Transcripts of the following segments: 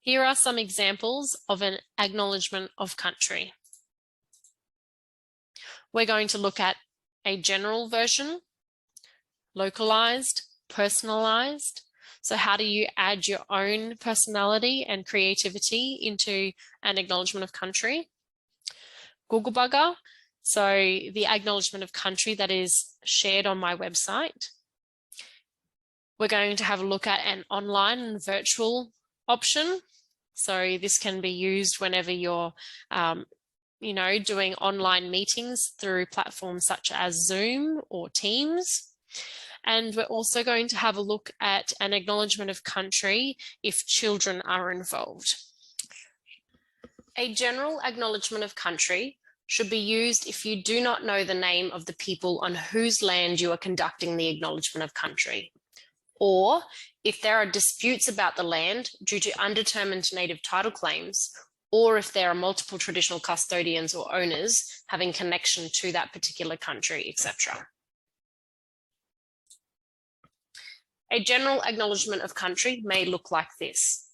Here are some examples of an acknowledgement of country. We're going to look at a general version, localized, personalized. So how do you add your own personality and creativity into an acknowledgement of country? Google Bugger, so the acknowledgement of country that is shared on my website. We're going to have a look at an online and virtual option. So this can be used whenever you're doing online meetings through platforms such as Zoom or Teams. And we're also going to have a look at an acknowledgement of country if children are involved. A general acknowledgement of country should be used if you do not know the name of the people on whose land you are conducting the acknowledgement of country, or if there are disputes about the land due to undetermined native title claims, or if there are multiple traditional custodians or owners having connection to that particular country, etc. A general acknowledgement of country may look like this.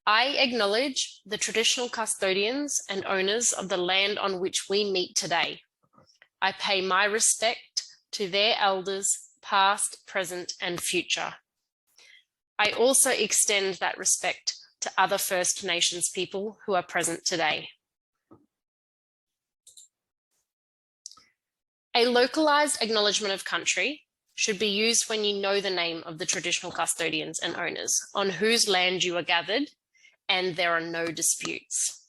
I acknowledge the traditional custodians and owners of the land on which we meet today. I pay my respect to their elders, past, present, and future. I also extend that respect to other First Nations people who are present today. A localized acknowledgement of country should be used when you know the name of the traditional custodians and owners on whose land you are gathered and there are no disputes.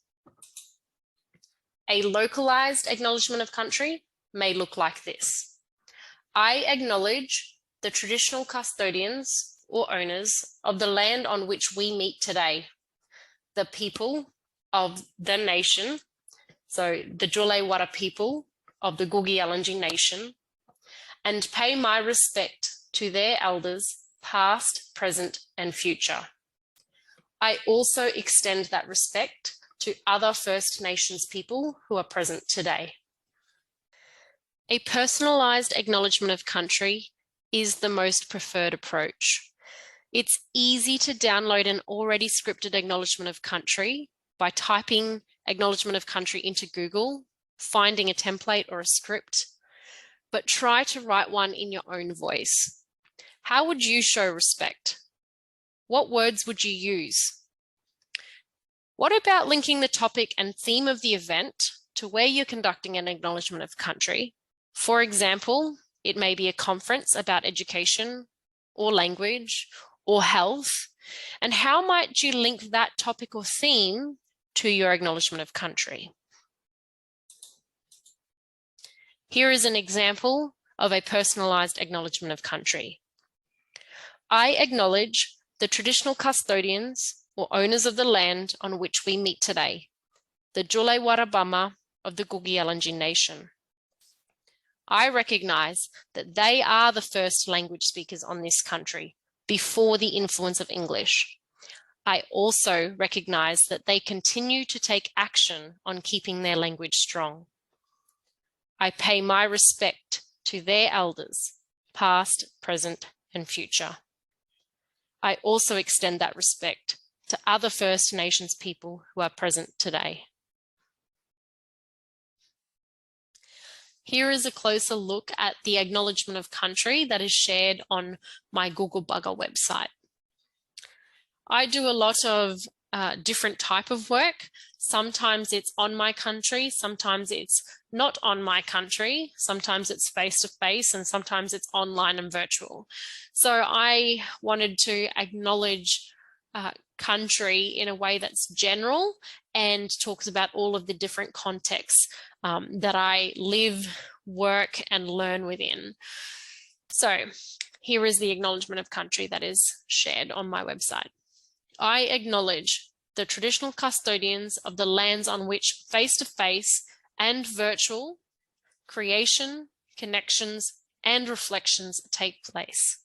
A localized acknowledgement of country may look like this. I acknowledge the traditional custodians or owners of the land on which we meet today, the people of the nation, so the Djulewara people of the Gugi Nation, and pay my respect to their elders, past, present, and future. I also extend that respect to other First Nations people who are present today. A personalized acknowledgement of country is the most preferred approach. It's easy to download an already scripted acknowledgement of country by typing acknowledgement of country into Google, finding a template or a script, but try to write one in your own voice. How would you show respect? What words would you use? What about linking the topic and theme of the event to where you're conducting an acknowledgement of country? For example, it may be a conference about education or language or health. And how might you link that topic or theme to your acknowledgement of country? Here is an example of a personalized acknowledgement of country. I acknowledge the traditional custodians or owners of the land on which we meet today, the Djulewara of the Gugi Nation. I recognize that they are the first language speakers on this country before the influence of English. I also recognize that they continue to take action on keeping their language strong. I pay my respect to their elders, past, present, and future. I also extend that respect to other First Nations people who are present today. Here is a closer look at the acknowledgement of country that is shared on my Google Bugger website. I do a lot of different type of work. Sometimes it's on my country, sometimes it's not on my country, sometimes it's face-to-face, and sometimes it's online and virtual. So I wanted to acknowledge country in a way that's general and talks about all of the different contexts that I live, work, and learn within. So here is the acknowledgement of country that is shared on my website. I acknowledge the traditional custodians of the lands on which face-to-face and virtual creation, connections, and reflections take place.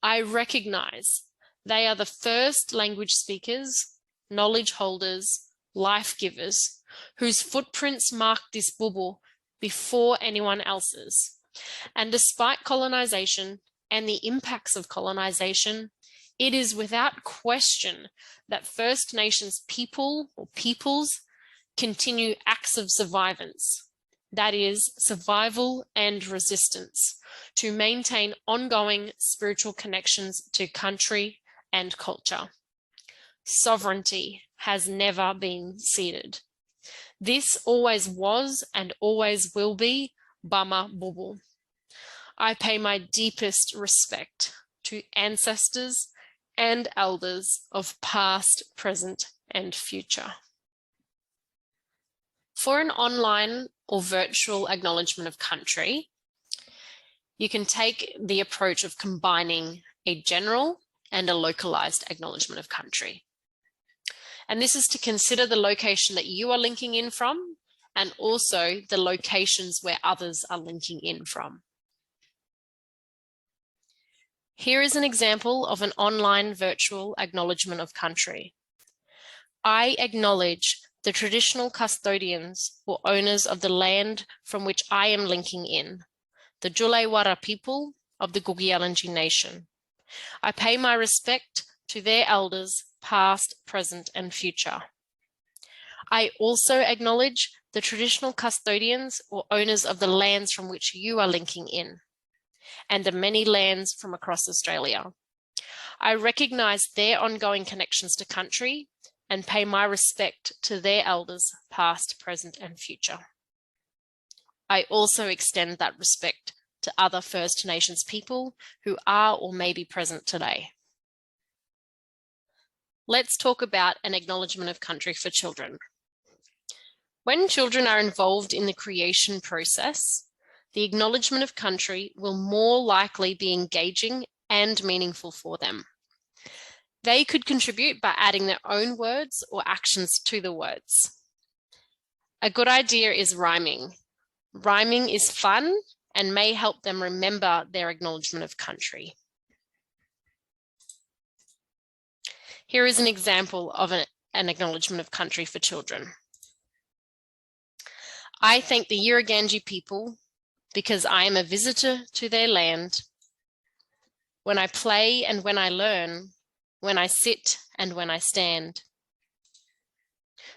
I recognize they are the first language speakers, knowledge holders, life givers, whose footprints mark this bubble before anyone else's. And despite colonization and the impacts of colonization, It is without question that First Nations people or peoples continue acts of survivance, that is, survival and resistance, to maintain ongoing spiritual connections to country and culture. Sovereignty has never been ceded. This always was and always will be Bama Bubu. I pay my deepest respect to ancestors and elders of past, present, and future. For an online or virtual acknowledgement of country, you can take the approach of combining a general and a localized acknowledgement of country. And this is to consider the location that you are linking in from and also the locations where others are linking in from. Here is an example of an online virtual acknowledgement of country. I acknowledge the traditional custodians or owners of the land from which I am linking in, the Julaywarra people of the Gugiyalanji Nation. I pay my respect to their elders, past, present, and future. I also acknowledge the traditional custodians or owners of the lands from which you are linking in, and the many lands from across Australia. I recognise their ongoing connections to country and pay my respect to their elders, past, present, and future. I also extend that respect to other First Nations people who are or may be present today. Let's talk about an acknowledgement of country for children. When children are involved in the creation process, the acknowledgement of country will more likely be engaging and meaningful for them. They could contribute by adding their own words or actions to the words. A good idea is rhyming. Rhyming is fun and may help them remember their acknowledgement of country. Here is an example of an acknowledgement of country for children. I thank the Yirraganji people because I am a visitor to their land. When I play and when I learn, when I sit and when I stand.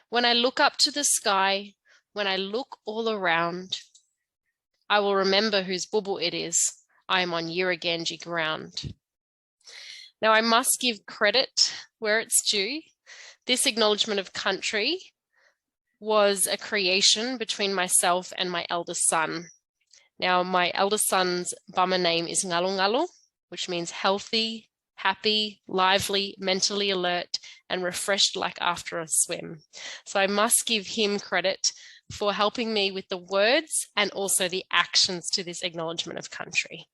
When I look up to the sky, when I look all around, I will remember whose bubu it is. I am on Yirraganji ground. Now I must give credit where it's due. This acknowledgement of country was a creation between myself and my eldest son. Now my eldest son's Bama name is Ngalu Ngalu, which means healthy, happy, lively, mentally alert, and refreshed like after a swim. So I must give him credit for helping me with the words and also the actions to this acknowledgement of country.